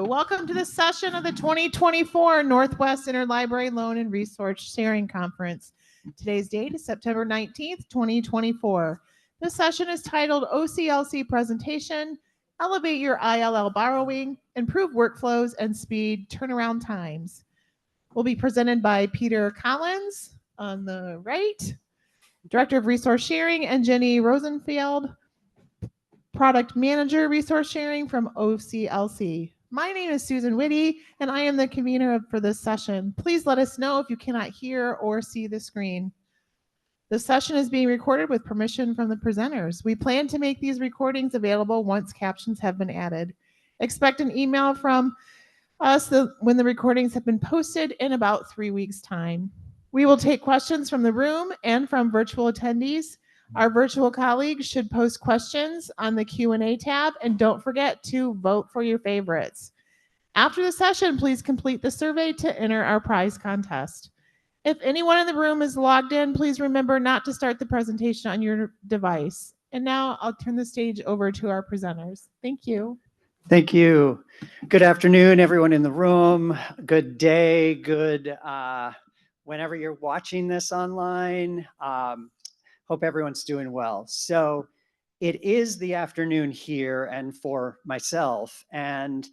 Welcome to the session of the 2024 Northwest Interlibrary Loan and Resource Sharing Conference. Today's date is September 19th, 2024. This session is titled OCLC Presentation, Elevate Your ILL Borrowing, Improve Workflows and Speed Turnaround Times. Will be presented by Peter Collins on the right, Director of Resource Sharing, and Jenny Rosenfeld, Product Manager Resource Sharing from OCLC. My name is Susan Whitty, and I am the convener for this session. Please let us know if you cannot hear or see the screen. The session is being recorded with permission from the presenters. We plan to make these recordings available once captions have been added. Expect an email from us when the recordings have been posted in about 3 weeks' time. We will take questions from the room and from virtual attendees. Our virtual colleagues should post questions on the Q&A tab, and don't forget to vote for your favorites. After the session, please complete the survey to enter our prize contest. If anyone in the room is logged in, please remember not to start the presentation on your device. And now I'll turn the stage over to our presenters. Thank you. Thank you. Good afternoon, everyone in the room. Good day, good whenever you're watching this online. Hope everyone's doing well. So it is the afternoon here and for myself, and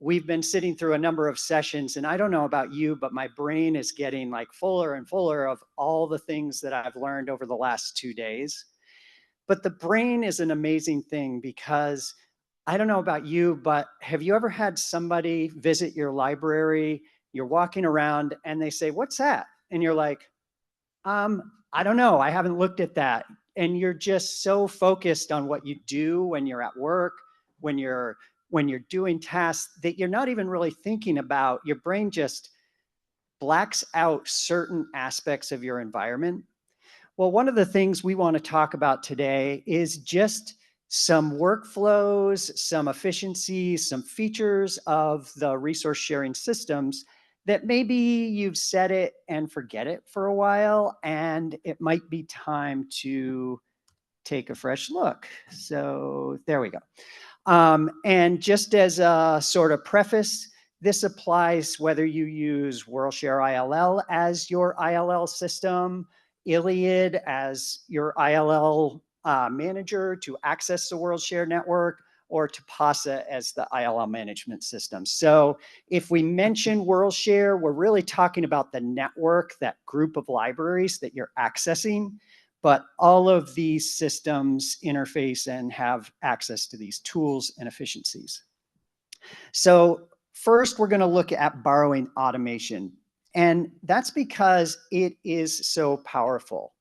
we've been sitting through a number of sessions, and I don't know about you, but my brain is getting like fuller and fuller of all the things that I've learned over the last 2 days. But the brain is an amazing thing because I don't know about you, but have you ever had somebody visit your library? You're walking around and they say, "What's that?" And you're like, I don't know. I haven't looked at that. And you're just so focused on what you do when you're at work, when you're doing tasks that you're not even really thinking about. Your brain just blacks out certain aspects of your environment. Well, one of the things we want to talk about today is just some workflows, some efficiencies, some features of the resource sharing systems that maybe you've set it and forget it for a while, and it might be time to take a fresh look. So there we go. And just as a sort of preface, this applies whether you use WorldShare ILL as your ILL system, ILLiad as your ILL manager to access the WorldShare network, or Tapasa as the ILL management system. So if we mention WorldShare, we're really talking about the network, that group of libraries that you're accessing, but all of these systems interface and have access to these tools and efficiencies. So first, we're going to look at borrowing automation, and that's because it is so powerful.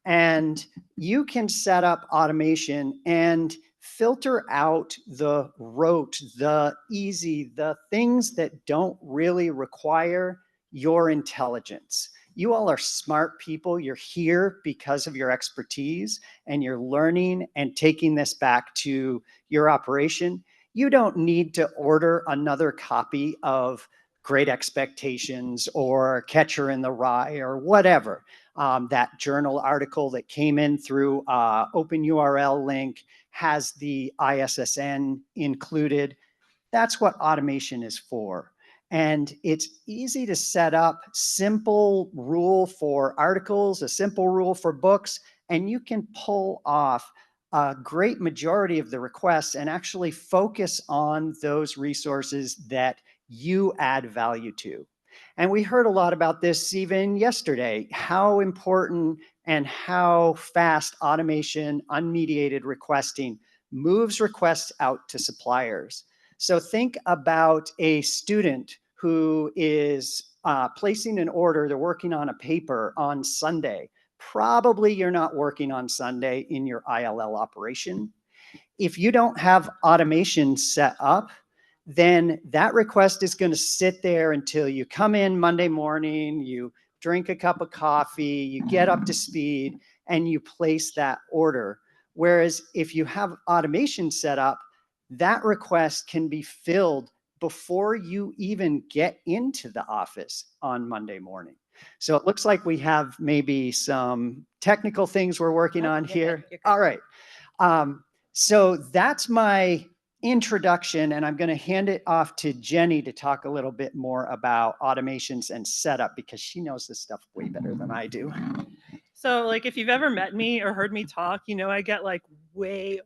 And you can set up automation and filter out the rote, the easy, the things that don't really require your intelligence. You all are smart people. You're here because of your expertise, and you're learning and taking this back to your operation. You don't need to order another copy of Great Expectations or Catcher in the Rye or whatever. That journal article that came in through open URL link has the ISSN included. That's what automation is for. And it's easy to set up, simple rule for articles, a simple rule for books, and you can pull off a great majority of the requests and actually focus on those resources that you add value to. And we heard a lot about this even yesterday, how important and how fast automation, unmediated requesting moves requests out to suppliers. So think about a student who is placing an order, they're working on a paper on Sunday. Probably you're not working on Sunday in your ILL operation. If you don't have automation set up, then that request is going to sit there until you come in Monday morning, you drink a cup of coffee, you get up to speed, and you place that order. Whereas if you have automation set up, that request can be filled before you even get into the office on Monday morning. So it looks like we have maybe some technical things we're working on here. All right. So that's my introduction, and I'm going to hand it off to Jenny to talk a little bit more about automations and setup because she knows this stuff way better than I do. So like if you've ever met me or heard me talk, you know I get like way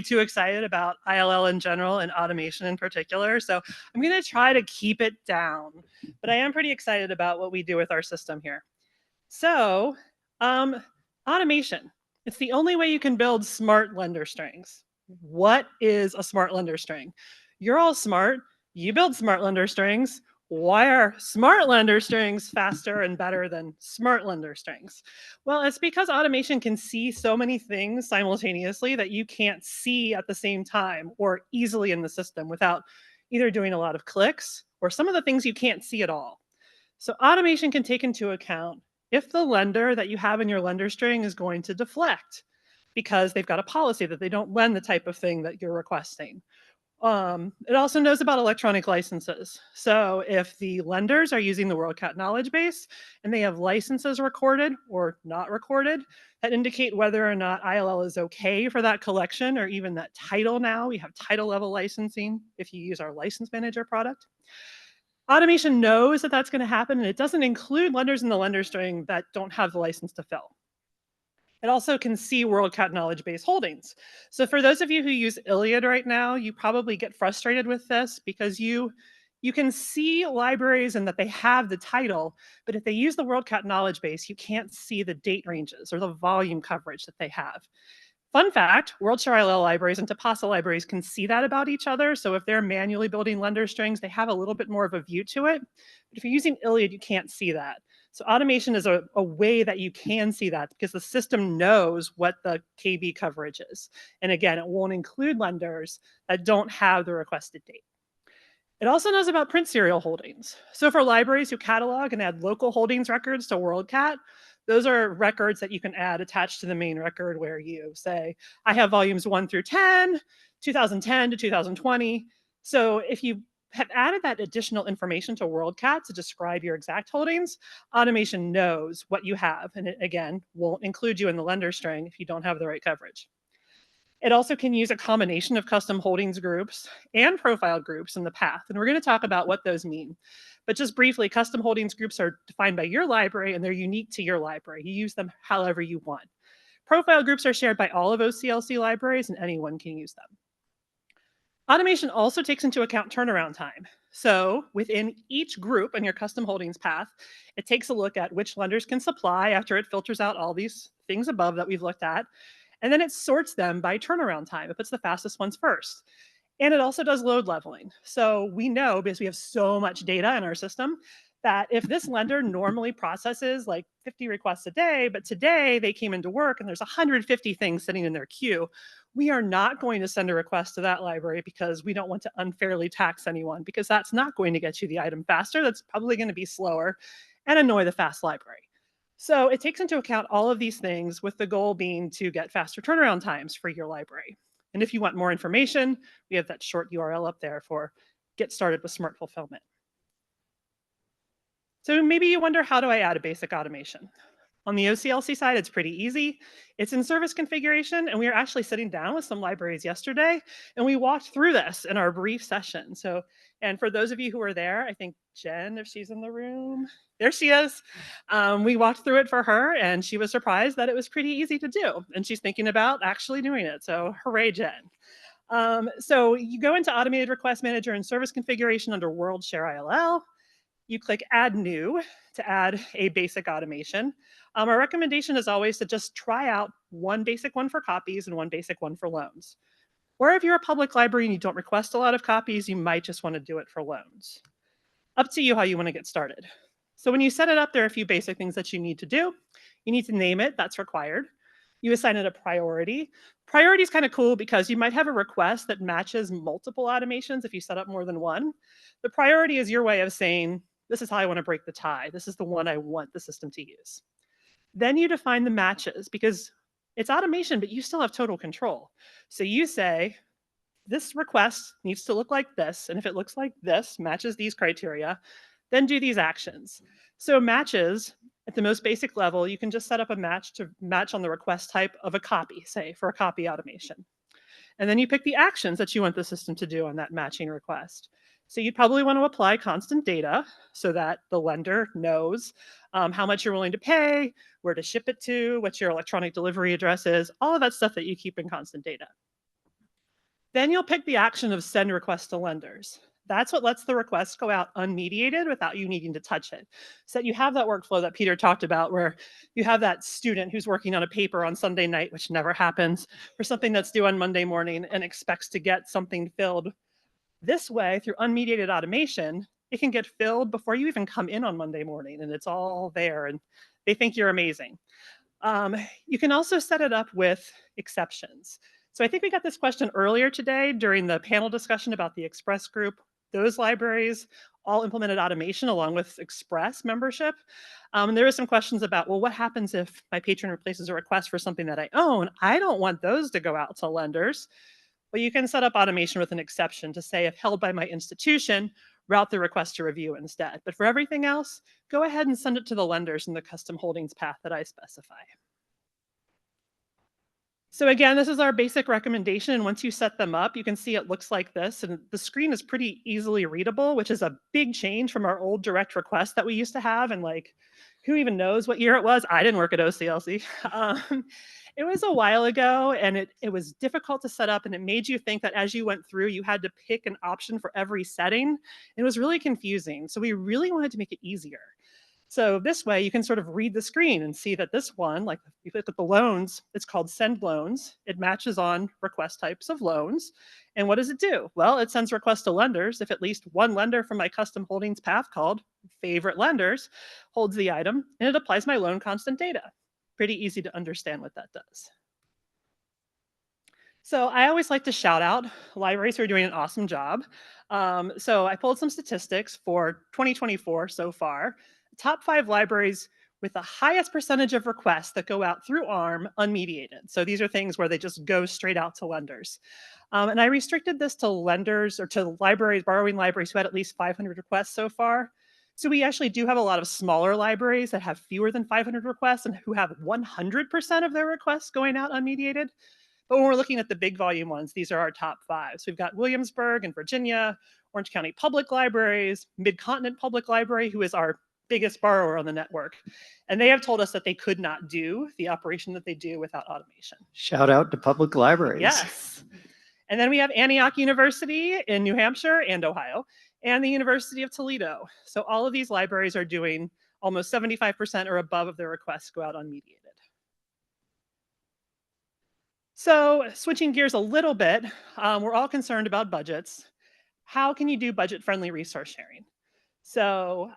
too excited about ILL in general and automation in particular. So I'm going to try to keep it down, but I am pretty excited about what we do with our system here. So automation, it's the only way you can build smart lender strings. What is a smart lender string? You're all smart. You build smart lender strings. Why are smart lender strings faster and better than smart lender strings? Well, it's because automation can see so many things simultaneously that you can't see at the same time or easily in the system without either doing a lot of clicks or some of the things you can't see at all. So automation can take into account if the lender that you have in your lender string is going to deflect because they've got a policy that they don't lend the type of thing that you're requesting. It also knows about electronic licenses. So if the lenders are using the WorldCat knowledge base and they have licenses recorded or not recorded that indicate whether or not ILL is okay for that collection or even that title now, we have title level licensing if you use our license manager product. Automation knows that that's going to happen, and it doesn't include lenders in the lender string that don't have the license to fill. It also can see WorldCat knowledge base holdings. So for those of you who use Iliad right now, you probably get frustrated with this because you can see libraries and that they have the title, but if they use the WorldCat knowledge base, you can't see the date ranges or the volume coverage that they have. Fun fact, WorldShare ILL libraries and Tapasa libraries can see that about each other. So if they're manually building lender strings, they have a little bit more of a view to it. But if you're using Iliad, you can't see that. So automation is a way that you can see that because the system knows what the KB coverage is. And again, it won't include lenders that don't have the requested date. It also knows about print serial holdings. So for libraries who catalog and add local holdings records to WorldCat, those are records that you can add attached to the main record where you say, I have volumes 1 through 10, 2010 to 2020. So if you have added that additional information to WorldCat to describe your exact holdings, automation knows what you have. And it, again, won't include you in the lender string if you don't have the right coverage. It also can use a combination of custom holdings groups and profile groups in the path. And we're going to talk about what those mean. But just briefly, custom holdings groups are defined by your library and they're unique to your library. You use them however you want. Profile groups are shared by all of OCLC libraries and anyone can use them. Automation also takes into account turnaround time. So within each group in your custom holdings path, it takes a look at which lenders can supply after it filters out all these things above that we've looked at. And then it sorts them by turnaround time. It puts the fastest ones first. And it also does load leveling. So we know, because we have so much data in our system, that if this lender normally processes like 50 requests a day, but today they came into work and there's 150 things sitting in their queue, we are not going to send a request to that library because we don't want to unfairly tax anyone, because that's not going to get you the item faster. That's probably going to be slower and annoy the fast library. So it takes into account all of these things with the goal being to get faster turnaround times for your library. And if you want more information, we have that short URL up there for Get Started with Smart Fulfillment. So maybe you wonder, how do I add a basic automation? On the OCLC side, it's pretty easy. It's in service configuration, and we were actually sitting down with some libraries yesterday, and we walked through this in our brief session. So, and for those of you who were there, I think Jen, if she's in the room, there she is. We walked through it for her, and she was surprised that it was pretty easy to do, and she's thinking about actually doing it. So hooray, Jen. So you go into Automated Request Manager and Service Configuration under WorldShare ILL. You click Add New to add a basic automation. Our recommendation is always to just try out one basic one for copies and one basic one for loans. Or if you're a public library and you don't request a lot of copies, you might just want to do it for loans. Up to you how you want to get started. So when you set it up, there are a few basic things that you need to do. You need to name it, that's required. You assign it a priority. Priority is kind of cool because you might have a request that matches multiple automations if you set up more than one. The priority is your way of saying, this is how I want to break the tie. This is the one I want the system to use. Then you define the matches, because it's automation, but you still have total control. So you say, this request needs to look like this, and if it looks like this, matches these criteria, then do these actions. So matches, at the most basic level, you can just set up a match to match on the request type of a copy, say, for a copy automation. And then you pick the actions that you want the system to do on that matching request. So you'd probably want to apply constant data so that the lender knows how much you're willing to pay, where to ship it to, what your electronic delivery address is, all of that stuff that you keep in constant data. Then you'll pick the action of send request to lenders. That's what lets the request go out unmediated without you needing to touch it. So that you have that workflow that Peter talked about where you have that student who's working on a paper on Sunday night, which never happens, for something that's due on Monday morning and expects to get something filled. This way, through unmediated automation, it can get filled before you even come in on Monday morning, and it's all there, and they think you're amazing. You can also set it up with exceptions. So I think we got this question earlier today during the panel discussion about the Express group. Those libraries all implemented automation along with Express membership. There were some questions about, well, what happens if my patron replaces a request for something that I own? I don't want those to go out to lenders. Well, you can set up automation with an exception to say, if held by my institution, route the request to review instead. But for everything else, go ahead and send it to the lenders in the custom holdings path that I specify. So again, this is our basic recommendation. And once you set them up, you can see it looks like this. And the screen is pretty easily readable, which is a big change from our old direct request that we used to have. And like, who even knows what year it was? I didn't work at OCLC. It was a while ago, and it was difficult to set up, and it made you think that as you went through, you had to pick an option for every setting. It was really confusing. So we really wanted to make it easier. So this way you can sort of read the screen and see that this one, like if you look at the loans, it's called send loans. It matches on request types of loans. And what does it do? Well, it sends requests to lenders if at least one lender from my custom holdings path called favorite lenders holds the item, and it applies my loan constant data. Pretty easy to understand what that does. So I always like to shout out libraries who are doing an awesome job. So I pulled some statistics for 2024 so far. Top 5 libraries with the highest percentage of requests that go out through ARM unmediated. So these are things where they just go straight out to lenders. And I restricted this to lenders or to libraries, borrowing libraries who had at least 500 requests so far. So we actually do have a lot of smaller libraries that have fewer than 500 requests and who have 100% of their requests going out unmediated. But when we're looking at the big volume ones, these are our top 5. So we've got Williamsburg in Virginia, Orange County Public Libraries, Mid-Continent Public Library, who is our biggest borrower on the network. And they have told us that they could not do the operation that they do without automation. Shout out to public libraries. Yes. And then we have Antioch University in New Hampshire and Ohio, and the University of Toledo. So all of these libraries are doing almost 75% or above of their requests go out unmediated. So switching gears a little bit, we're all concerned about budgets. How can you do budget-friendly resource sharing? So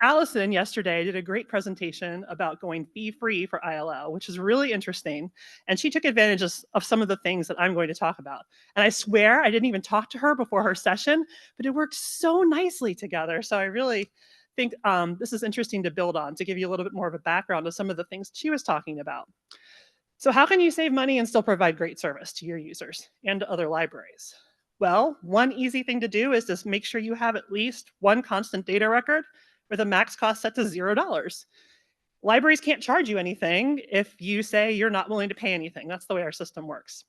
Allison yesterday did a great presentation about going fee-free for ILL, which is really interesting. And she took advantage of some of the things that I'm going to talk about. And I swear I didn't even talk to her before her session, but it worked so nicely together. So I really think this is interesting to build on, to give you a little bit more of a background of some of the things she was talking about. So how can you save money and still provide great service to your users and to other libraries? Well, one easy thing to do is just make sure you have at least one constant data record with a max cost set to $0. Libraries can't charge you anything if you say you're not willing to pay anything. That's the way our system works.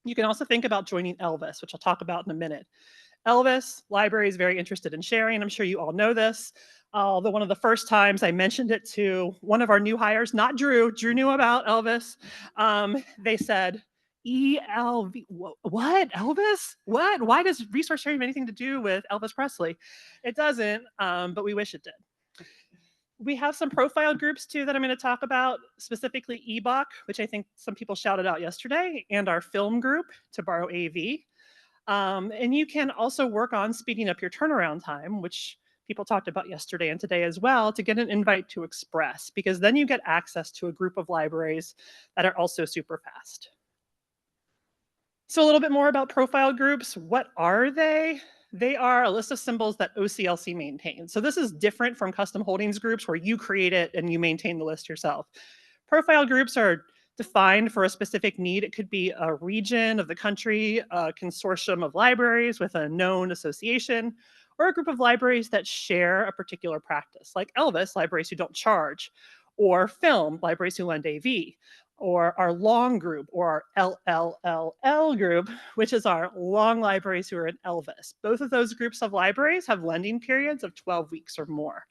You can also think about joining Elvis, which I'll talk about in a minute. Elvis, library is very interested in sharing. I'm sure you all know this. Although one of the first times I mentioned it to one of our new hires, not Drew, Drew knew about Elvis. They said, ELV, what, Elvis? What? Why does resource sharing have anything to do with Elvis Presley? It doesn't, but we wish it did. We have some profile groups too that I'm going to talk about, specifically EBOC, which I think some people shouted out yesterday, and our film group to borrow AV. And you can also work on speeding up your turnaround time, which people talked about yesterday and today as well, to get an invite to Express, because then you get access to a group of libraries that are also super fast. So a little bit more about profile groups. What are they? They are a list of symbols that OCLC maintains. So this is different from custom holdings groups where you create it and you maintain the list yourself. Profile groups are defined for a specific need. It could be a region of the country, a consortium of libraries with a known association, or a group of libraries that share a particular practice, like Elvis, libraries who don't charge, or film, libraries who lend AV. or our long group, or our LLLL group, which is our long libraries who are in Elvis. Both of those groups of libraries have lending periods of 12 weeks or more.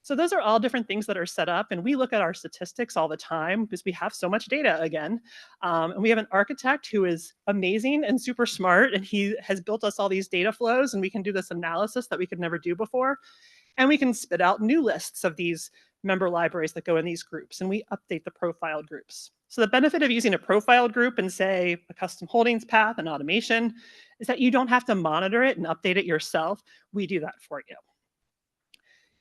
So those are all different things that are set up, and we look at our statistics all the time because we have so much data again. And we have an architect who is amazing and super smart, and he has built us all these data flows, and we can do this analysis that we could never do before. And we can spit out new lists of these member libraries that go in these groups, and we update the profiled groups. So the benefit of using a profiled group and say a custom holdings path and automation is that you don't have to monitor it and update it yourself. We do that for you.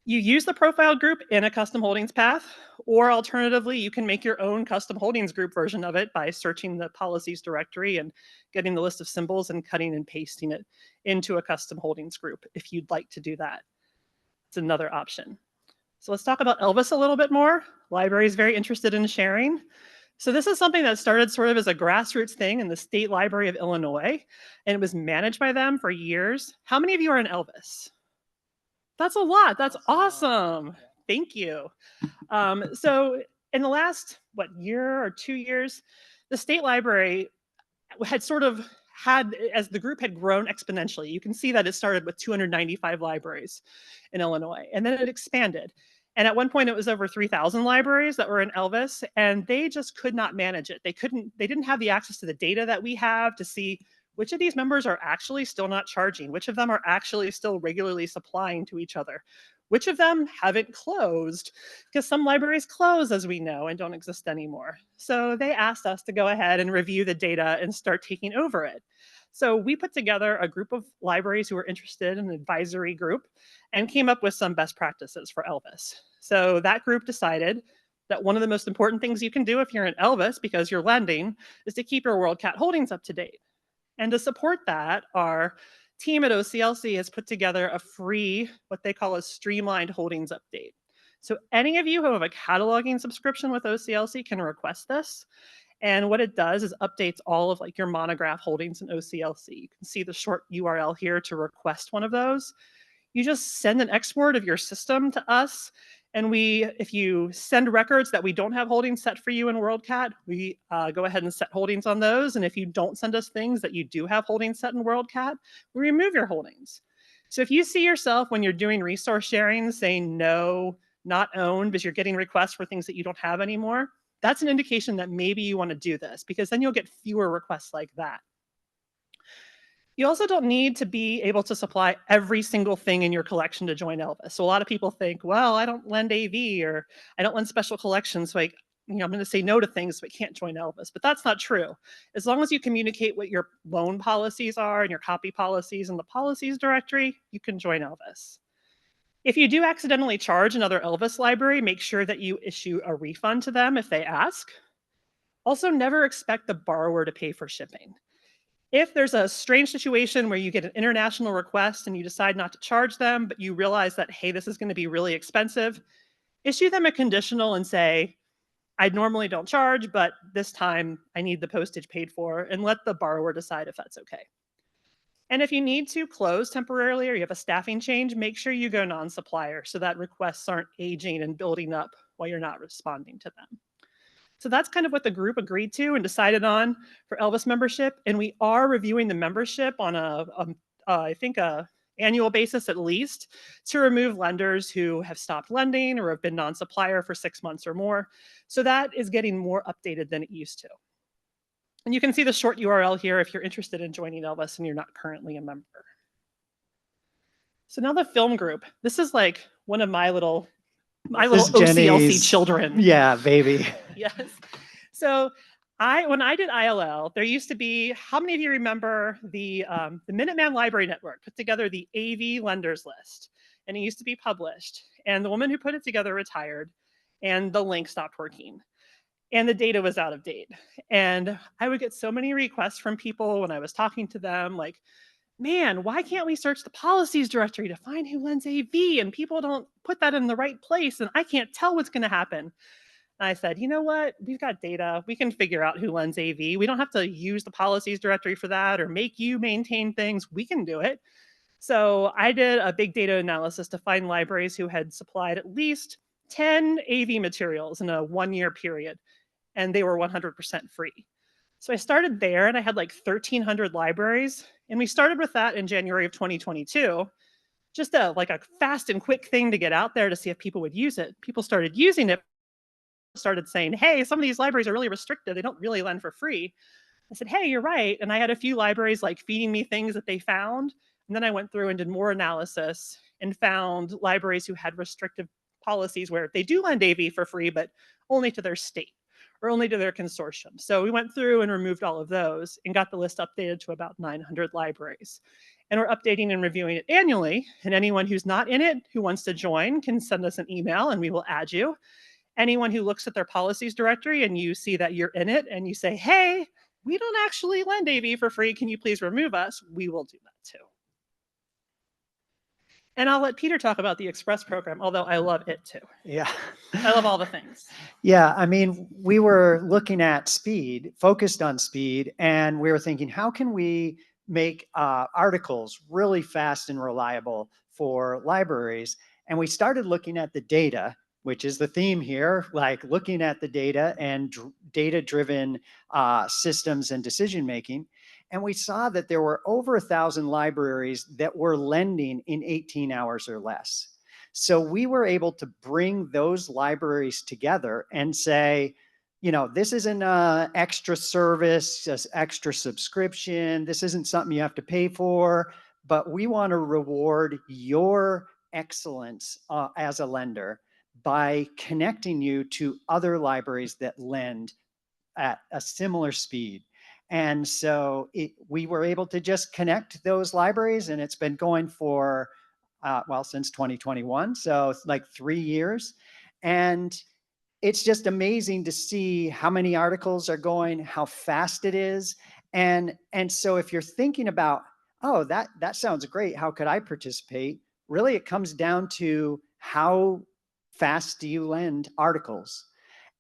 You use the profiled group in a custom holdings path, or alternatively, you can make your own custom holdings group version of it by searching the policies directory and getting the list of symbols and cutting and pasting it into a custom holdings group if you'd like to do that. It's another option. So let's talk about Elvis a little bit more. Library is very interested in sharing. So this is something that started sort of as a grassroots thing in the State Library of Illinois, and it was managed by them for years. How many of you are in Elvis? That's a lot. That's awesome. Thank you. So in the last, year or 2 years, the State Library had sort of had, as the group had grown exponentially, you can see that it started with 295 libraries in Illinois, and then it expanded. And at one point it was over 3,000 libraries that were in Elvis, and they just could not manage it. They didn't have the access to the data that we have to see which of these members are actually still not charging, which of them are actually still regularly supplying to each other, which of them haven't closed, because some libraries close, as we know, and don't exist anymore. So they asked us to go ahead and review the data and start taking over it. So we put together a group of libraries who were interested in an advisory group and came up with some best practices for Elvis. So that group decided that one of the most important things you can do if you're in Elvis, because you're lending, is to keep your WorldCat holdings up to date. And to support that, our team at OCLC has put together a free, what they call a streamlined holdings update. So any of you who have a cataloging subscription with OCLC can request this. And what it does is updates all of your monograph holdings in OCLC. You can see the short URL here to request one of those. You just send an export of your system to us, and if you send records that we don't have holdings set for you in WorldCat, we go ahead and set holdings on those. And if you don't send us things that you do have holdings set in WorldCat, we remove your holdings. So if you see yourself when you're doing resource sharing saying no, not owned, because you're getting requests for things that you don't have anymore, that's an indication that maybe you want to do this, because then you'll get fewer requests like that. You also don't need to be able to supply every single thing in your collection to join Elvis. So a lot of people think, well, I don't lend AV, or I don't lend special collections, so I'm going to say no to things, so I can't join Elvis. But that's not true. As long as you communicate what your loan policies are and your copy policies in the policies directory, you can join Elvis. If you do accidentally charge another Elvis library, make sure that you issue a refund to them if they ask. Also, never expect the borrower to pay for shipping. If there's a strange situation where you get an international request and you decide not to charge them, but you realize that, hey, this is going to be really expensive, issue them a conditional and say, I normally don't charge, but this time I need the postage paid for, and let the borrower decide if that's okay. And if you need to close temporarily or you have a staffing change, make sure you go non-supplier so that requests aren't aging and building up while you're not responding to them. So that's kind of what the group agreed to and decided on for Elvis membership. And we are reviewing the membership on I think a annual basis at least, to remove lenders who have stopped lending or have been non-supplier for 6 months or more. So that is getting more updated than it used to. And you can see the short URL here if you're interested in joining Elvis and you're not currently a member. So now the film group. This is like one of my little OCLC children. Yeah, baby. Yes. So when I did ILL, there used to be, how many of you remember the Minuteman Library Network put together the AV lenders list? And it used to be published. And the woman who put it together retired, and the link stopped working. And the data was out of date. And I would get so many requests from people when I was talking to them, like, man, why can't we search the policies directory to find who lends AV? And people don't put that in the right place, and I can't tell what's going to happen. And I said, you know what? We've got data. We can figure out who lends AV. We don't have to use the policies directory for that or make you maintain things. We can do it. So I did a big data analysis to find libraries who had supplied at least 10 AV materials in a 1-year period. and they were 100% free. So I started there, and I had like 1,300 libraries, and we started with that in January of 2022. Just like a fast and quick thing to get out there to see if people would use it. People started using it, started saying, hey, some of these libraries are really restricted. They don't really lend for free. I said, hey, you're right. And I had a few libraries like feeding me things that they found. And then I went through and did more analysis and found libraries who had restrictive policies where they do lend AV for free, but only to their state or only to their consortium. So we went through and removed all of those and got the list updated to about 900 libraries. And we're updating and reviewing it annually. And anyone who's not in it who wants to join can send us an email and we will add you. Anyone who looks at their policies directory and you see that you're in it and you say, hey, we don't actually lend AV for free, can you please remove us? We will do that too. And I'll let Peter talk about the Express program, although I love it too. Yeah. I love all the things. Yeah, I mean, we were looking at speed, focused on speed, and we were thinking, how can we make articles really fast and reliable for libraries? And we started looking at the data, which is the theme here, like looking at the data and data-driven systems and decision-making. And we saw that there were over 1,000 libraries that were lending in 18 hours or less. So we were able to bring those libraries together and say, you know, this isn't an extra service, just extra subscription. This isn't something you have to pay for, but we want to reward your excellence as a lender by connecting you to other libraries that lend at a similar speed. And so we were able to just connect those libraries, and it's been going for, well, since 2021. So it's like 3 years. And it's just amazing to see how many articles are going, how fast it is. And so if you're thinking about, oh, that sounds great, how could I participate? Really, it comes down to how fast do you lend articles?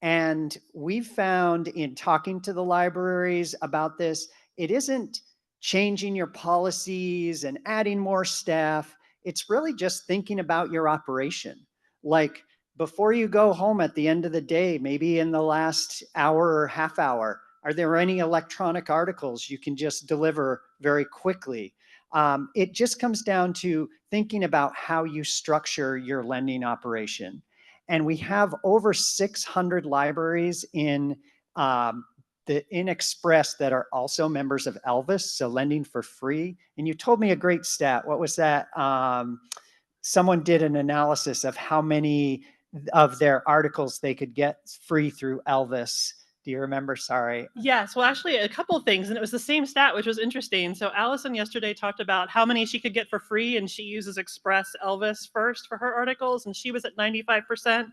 And we've found in talking to the libraries about this, it isn't changing your policies and adding more staff. It's really just thinking about your operation. Like before you go home at the end of the day, maybe in the last hour or half hour, are there any electronic articles you can just deliver very quickly? It just comes down to thinking about how you structure your lending operation. And we have over 600 libraries in Express that are also members of Elvis, so lending for free. And you told me a great stat. What was that? Someone did an analysis of how many of their articles they could get free through Elvis. Do you remember? Sorry. Yes, well, actually, a couple of things, and it was the same stat, which was interesting. So Allison yesterday talked about how many she could get for free, and she uses Express Elvis first for her articles, and she was at 95%.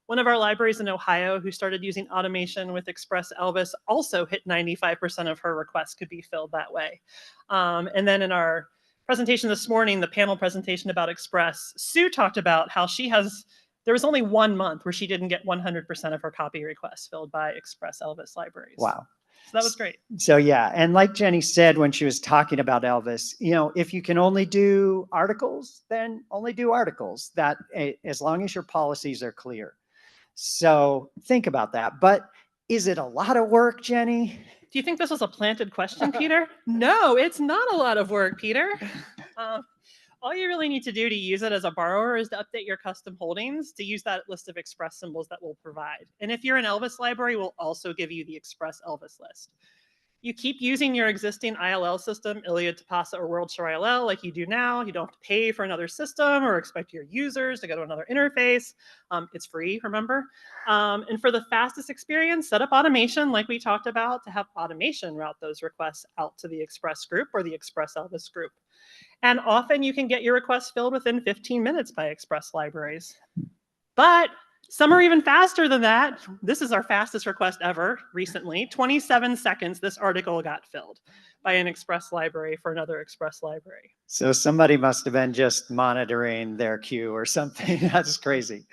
One of our libraries in Ohio who started using automation with Express Elvis also hit 95% of her requests could be filled that way. And then in our presentation this morning, the panel presentation about Express, Sue talked about how there was only 1 month where she didn't get 100% of her copy requests filled by Express Elvis libraries. Wow. So that was great. So yeah, and like Jenny said when she was talking about Elvis, you know, if you can only do articles, then only do articles. That as long as your policies are clear. So think about that. But is it a lot of work, Jenny? Do you think this was a planted question, Peter? No, it's not a lot of work, Peter. All you really need to do to use it as a borrower is to update your custom holdings to use that list of Express symbols that we'll provide. And if you're an Elvis library, we'll also give you the Express Elvis list. You keep using your existing ILL system, Iliad, Tapasa, or WorldShare ILL like you do now. You don't have to pay for another system or expect your users to go to another interface. It's free, remember? And for the fastest experience, set up automation like we talked about to have automation route those requests out to the Express group or the Express Elvis group. And often you can get your requests filled within 15 minutes by Express libraries. But some are even faster than that. This is our fastest request ever recently. 27 seconds, this article got filled by an Express library for another Express library. So somebody must have been just monitoring their queue or something. That's crazy.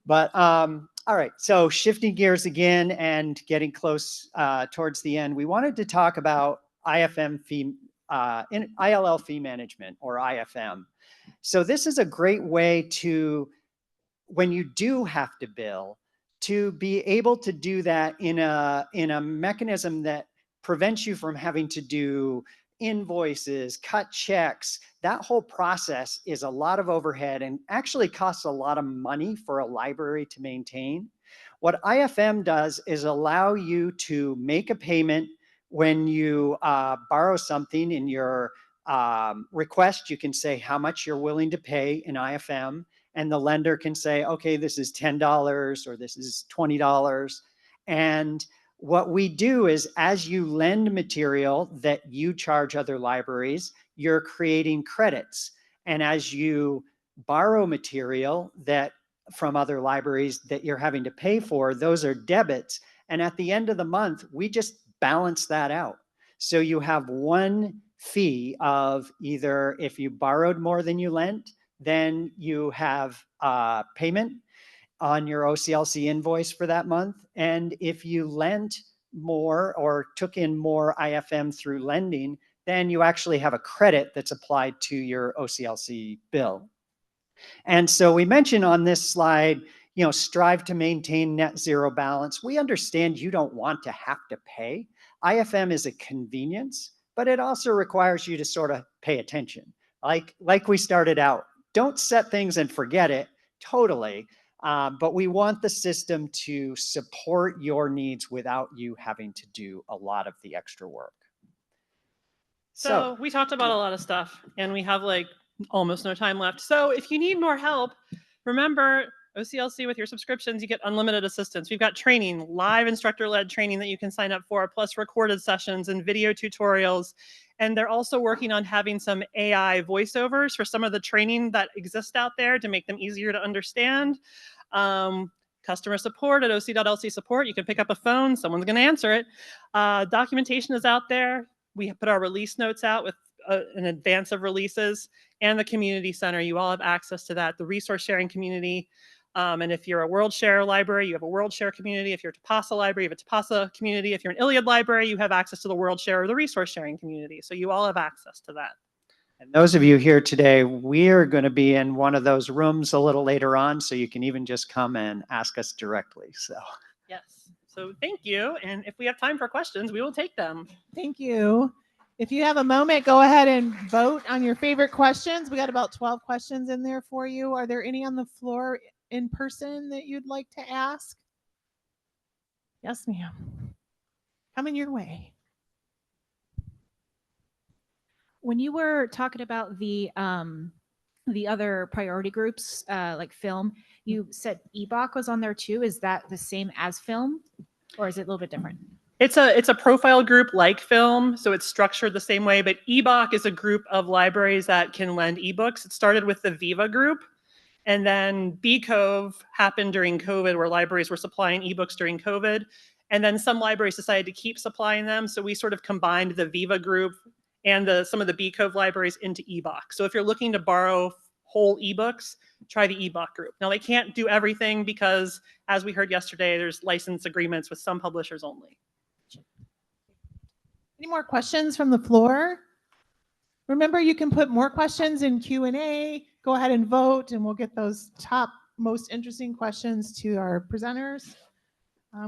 But all right, so shifting gears again and getting close towards the end, we wanted to talk about IFM fee, ILL fee management, or IFM. So this is a great way to, when you do have to bill, to be able to do that in a mechanism that prevents you from having to do invoices, cut checks. That whole process is a lot of overhead and actually costs a lot of money for a library to maintain. What IFM does is allow you to make a payment when you borrow something in your request. You can say how much you're willing to pay in IFM, and the lender can say, okay, this is $10 or this is $20. And what we do is, as you lend material that you charge other libraries, you're creating credits. And as you borrow material that from other libraries that you're having to pay for, those are debits. And at the end of the month, we just balance that out. So you have one fee of either if you borrowed more than you lent, then you have payment on your OCLC invoice for that month. And if you lent more or took in more IFM through lending, then you actually have a credit that's applied to your OCLC bill. And so we mentioned on this slide, strive to maintain net zero balance. We understand you don't want to have to pay. IFM is a convenience, but it also requires you to sort of pay attention. Like we started out, don't set things and forget it totally. But we want the system to support your needs without you having to do a lot of the extra work. So we talked about a lot of stuff, and we have like almost no time left. So if you need more help, remember OCLC with your subscriptions, you get unlimited assistance. We've got training, live instructor-led training that you can sign up for, plus recorded sessions and video tutorials. And they're also working on having some AI voiceovers for some of the training that exists out there to make them easier to understand. Customer support at oc.lc support. You can pick up a phone, someone's going to answer it. Documentation is out there. We put our release notes out with in advance of releases, and the community center. You all have access to that. The resource sharing community. And if you're a WorldShare library, you have a WorldShare community. If you're a Tapasa library, you have a Tapasa community. If you're an ILLiad library, you have access to the WorldShare or the resource sharing community. So you all have access to that. And those of you here today, we're going to be in one of those rooms a little later on, so you can even just come and ask us directly. So yes. So thank you. And if we have time for questions, we will take them. Thank you. If you have a moment, go ahead and vote on your favorite questions. We got about 12 questions in there for you. Are there any on the floor in person that you'd like to ask? Yes, ma'am. Coming your way. When you were talking about the other priority groups, like film, you said EBOC was on there too. Is that the same as film, or is it a little bit different? It's a profile group like film, so it's structured the same way, but EBOC is a group of libraries that can lend ebooks. It started with the Viva group, and then BCove happened during COVID, where libraries were supplying ebooks during COVID, and then some libraries decided to keep supplying them, so we sort of combined the Viva group and some of the BCove libraries into EBOC. So if you're looking to borrow whole ebooks, try the EBOC group. Now, they can't do everything because, as we heard yesterday, there's license agreements with some publishers only. Any more questions from the floor? Remember, you can put more questions in Q&A. Go ahead and vote, and we'll get those top most interesting questions to our presenters.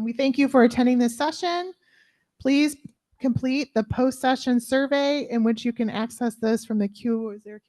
We thank you for attending this session. Please complete the post-session survey, in which you can access this from the Q. Is there